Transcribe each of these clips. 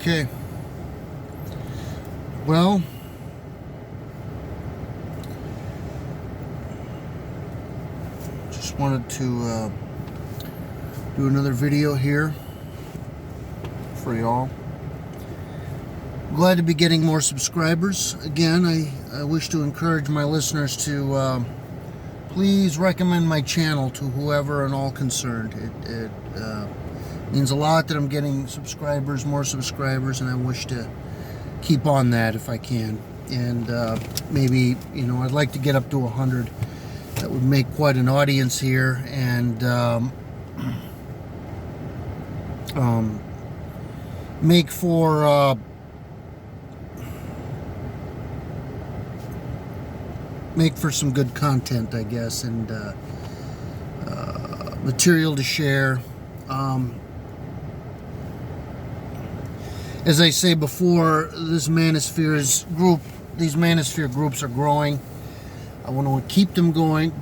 Okay. Well, just wanted to do another video here for y'all. Glad to be getting more subscribers. Again, I wish to encourage my listeners to please recommend my channel to whoever and all concerned. It means a lot that I'm getting subscribers, more subscribers, and I wish to keep on that if I can. And maybe, I'd like to get up to 100. That would make quite an audience here, and make for some good content, I guess, and material to share. As I say before, these manosphere groups are growing. I want to keep them growing.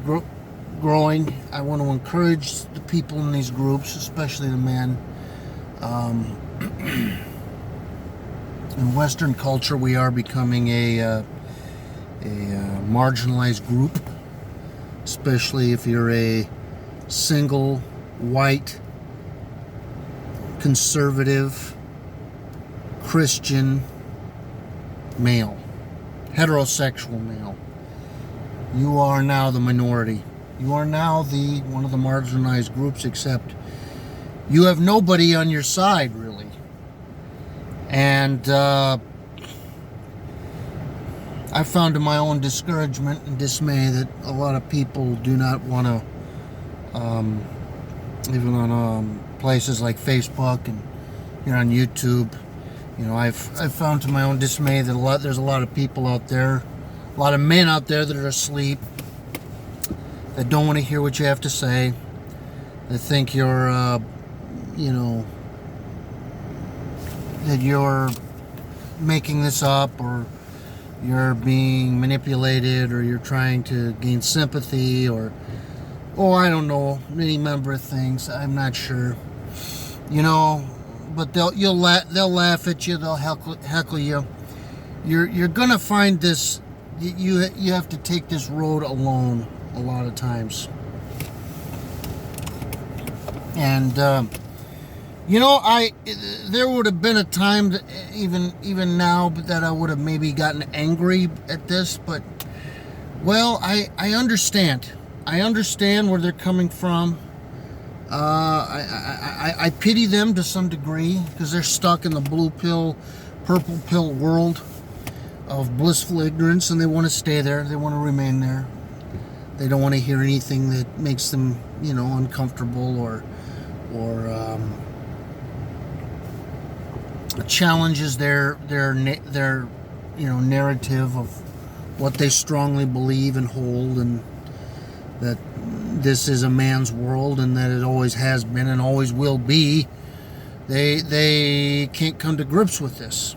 I want to encourage the people in these groups, especially the men. In Western culture, we are becoming a marginalized group, especially if you're a single, white, conservative, Christian male, heterosexual male. You are now the minority. You are now one of the marginalized groups, except you have nobody on your side, really. And I found to my own discouragement and dismay that a lot of people do not want to, even on places like Facebook and here on YouTube, I've found to my own dismay that there's a lot of people out there, a lot of men out there that are asleep, that don't want to hear what you have to say, that think you're, that you're making this up, or you're being manipulated, or you're trying to gain sympathy, or I don't know, any number of things. I'm not sure, but they'll laugh at you, they'll heckle you. You're gonna find this. You have to take this road alone a lot of times, and there would have been a time that even now that I would have maybe gotten angry at this, but I understand. I understand where they're coming from. I pity them to some degree, because they're stuck in the blue pill, purple pill world of blissful ignorance, and they want to stay there. They want to remain there. They don't want to hear anything that makes them, uncomfortable or challenges their narrative of what they strongly believe and hold, and that this is a man's world, and that it always has been and always will be. They can't come to grips with this.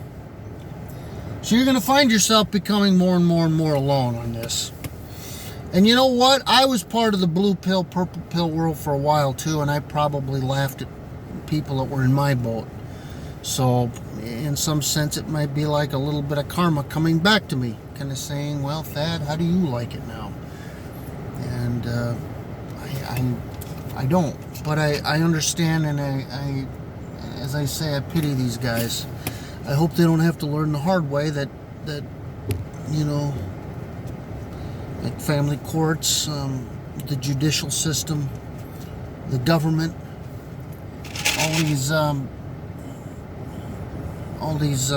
So you're going to find yourself becoming more and more and more alone on this. And you know what? I was part of the blue pill, purple pill world for a while too, and I probably laughed at people that were in my boat. So in some sense, it might be like a little bit of karma coming back to me, kind of saying, well, Thad, how do you like it now? And I don't, but I understand, and I, as I say, I pity these guys. I hope they don't have to learn the hard way that like family courts, the judicial system, the government, all these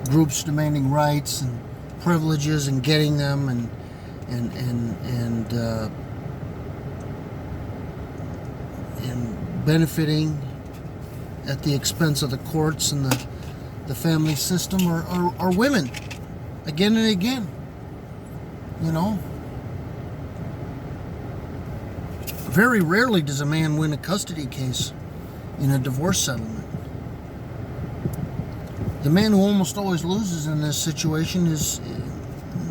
groups demanding rights and privileges and getting them, and benefiting at the expense of the courts and the family system, are women, again and again. Very rarely does a man win a custody case in a divorce settlement. The man who almost always loses in this situation is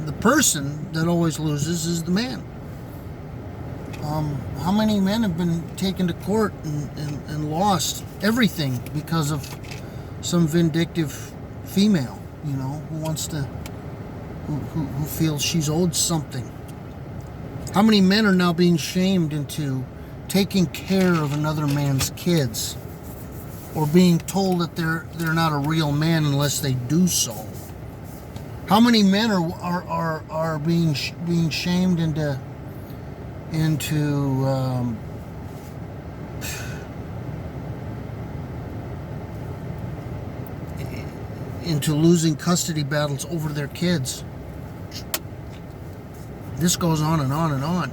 the person that always loses is the man. How many men have been taken to court and lost everything because of some vindictive female, who wants to, who feels she's owed something? How many men are now being shamed into taking care of another man's kids, or being told that they're not a real man unless they do so? How many men are being shamed into losing custody battles over their kids? This goes on and on and on.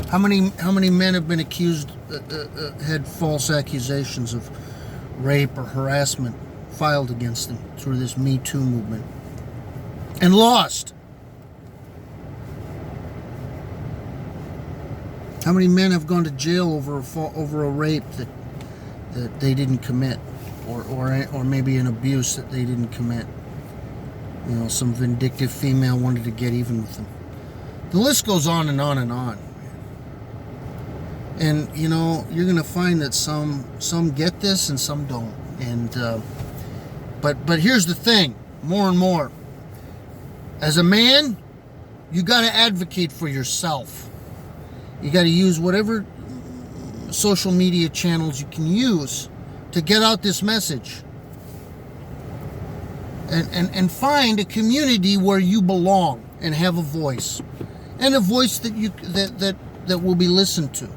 How many men have been accused, had false accusations of rape or harassment filed against them through this Me Too movement and lost? How many men have gone to jail over a rape that they didn't commit, or maybe an abuse that they didn't commit? Some vindictive female wanted to get even with them. The list goes on and on and on. And you're going to find that some get this and some don't. And but here's the thing: more and more, as a man, you got to advocate for yourself. You got to use whatever social media channels you can use to get out this message. And find a community where you belong and have a voice. And a voice that will be listened to.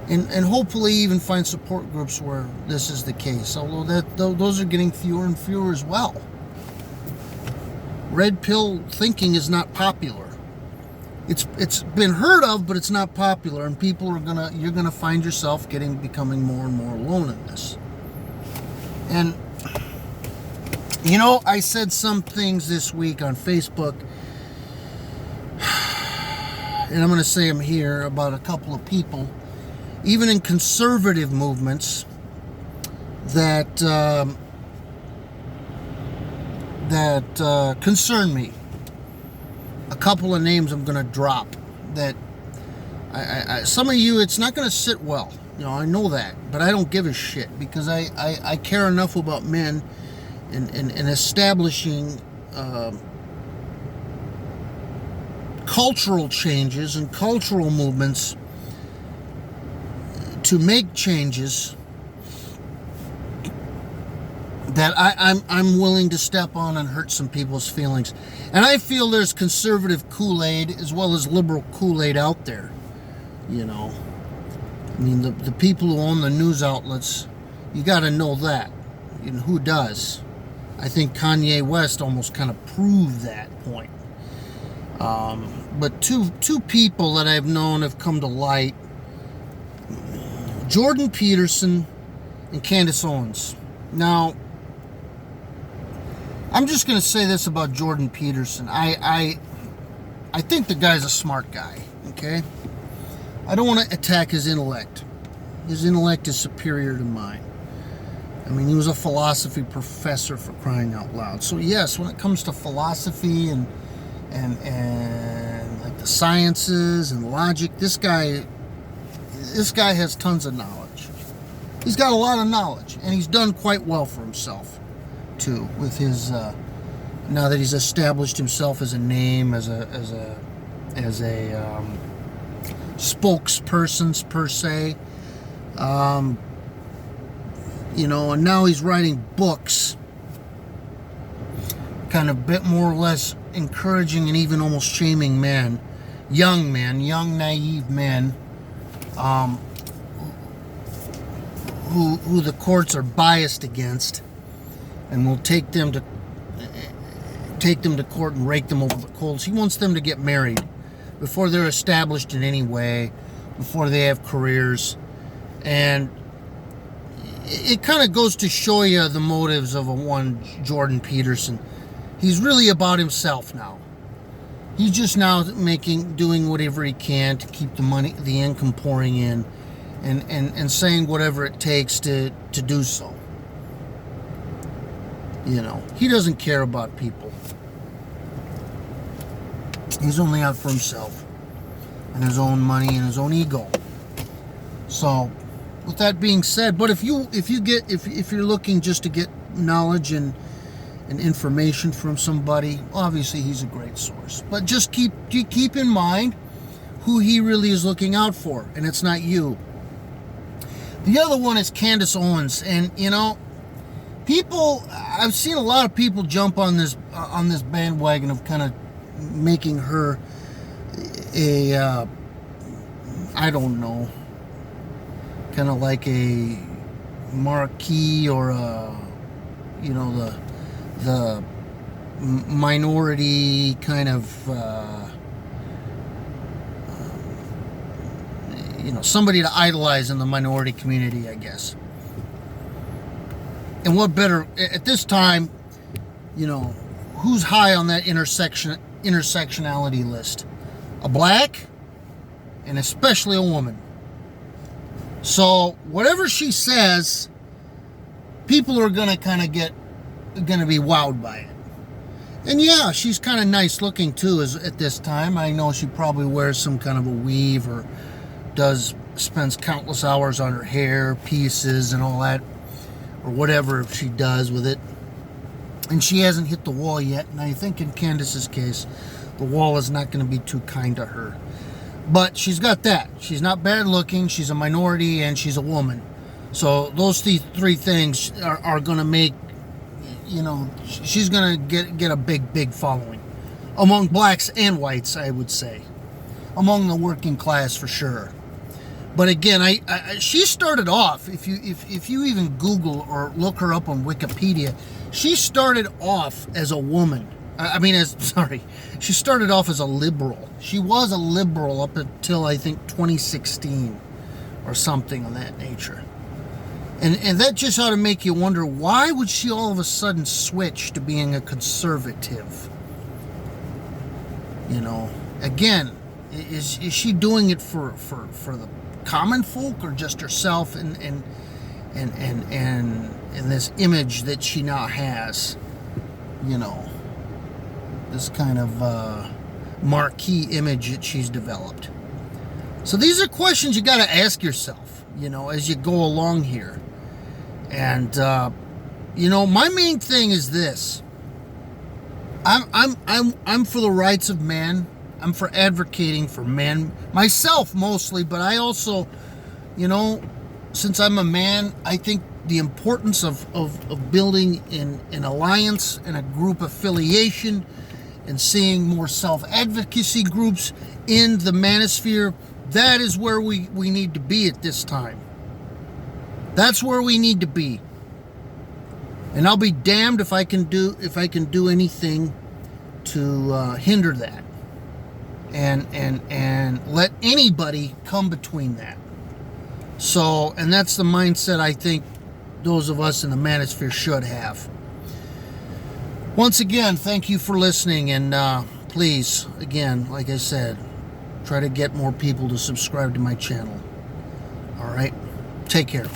And hopefully even find support groups where this is the case. Although those are getting fewer and fewer as well. Red pill thinking is not popular. It's been heard of, but it's not popular, and you're gonna find yourself becoming more and more alone in this. And I said some things this week on Facebook, and I'm gonna say them here about a couple of people, even in conservative movements, that concern me. A couple of names I'm going to drop that some of you, it's not going to sit well. I know that, but I don't give a shit, because I care enough about men and establishing cultural changes and cultural movements to make changes that I'm willing to step on and hurt some people's feelings. And I feel there's conservative Kool-Aid as well as liberal Kool-Aid out there. The people who own the news outlets, you got to know that. Who does? I think Kanye West almost kind of proved that point. But two people that I've known have come to light: Jordan Peterson and Candace Owens. Now, I'm just going to say this about Jordan Peterson. I think the guy's a smart guy, okay? I don't want to attack his intellect. His intellect is superior to mine. He was a philosophy professor, for crying out loud. So yes, when it comes to philosophy and like the sciences and logic, this guy has tons of knowledge. He's got a lot of knowledge, and he's done quite well for himself too, with his now that he's established himself as a name, as a spokesperson per se, and now he's writing books, kind of bit more or less encouraging and even almost shaming young naive men, who the courts are biased against, and will take them to court and rake them over the coals. He wants them to get married before they're established in any way, before they have careers. And it kind of goes to show you the motives of one Jordan Peterson. He's really about himself now. He's just now doing whatever he can to keep the income pouring in, and saying whatever it takes to do so. He doesn't care about people. He's only out for himself and his own money and his own ego. So, with that being said, but if you're looking just to get knowledge and information from somebody, obviously he's a great source. But just keep in mind who he really is looking out for, and it's not you. The other one is Candace Owens, and I've seen a lot of people jump on this bandwagon of kind of making her a I don't know, kind of like a marquee or the minority kind of somebody to idolize in the minority community, I guess. And what better at this time, who's high on that intersectionality list? A black, and especially a woman. So whatever she says, people are gonna be wowed by it. And yeah, she's kind of nice looking too at this time. I know she probably wears some kind of a weave or spends countless hours on her hair pieces and all that, or whatever she does with it. And she hasn't hit the wall yet. And I think in Candace's case, the wall is not going to be too kind to her. But she's got that. She's not bad looking. She's a minority and she's a woman. So those three things are going to make, she's going to get a big following among blacks and whites, I would say, among the working class for sure. But again, she started off, if you even Google or look her up on Wikipedia, she started off as a woman. She started off as a liberal. She was a liberal up until I think 2016 or something of that nature. And that just ought to make you wonder, why would she all of a sudden switch to being a conservative? Again, is she doing it for the common folk or just herself and this image that she now has, this kind of marquee image that she's developed? So these are questions you got to ask yourself, as you go along here. And my main thing is this: I'm for the rights of man. I'm for advocating for men, myself mostly, but I also, since I'm a man, I think the importance of building an alliance and a group affiliation and seeing more self-advocacy groups in the manosphere, that is where we need to be at this time. That's where we need to be. And I'll be damned if I can do anything to hinder that. And let anybody come between that. So, and that's the mindset I think those of us in the manosphere should have. Once again, thank you for listening, and please, again, like I said, try to get more people to subscribe to my channel. All right, take care.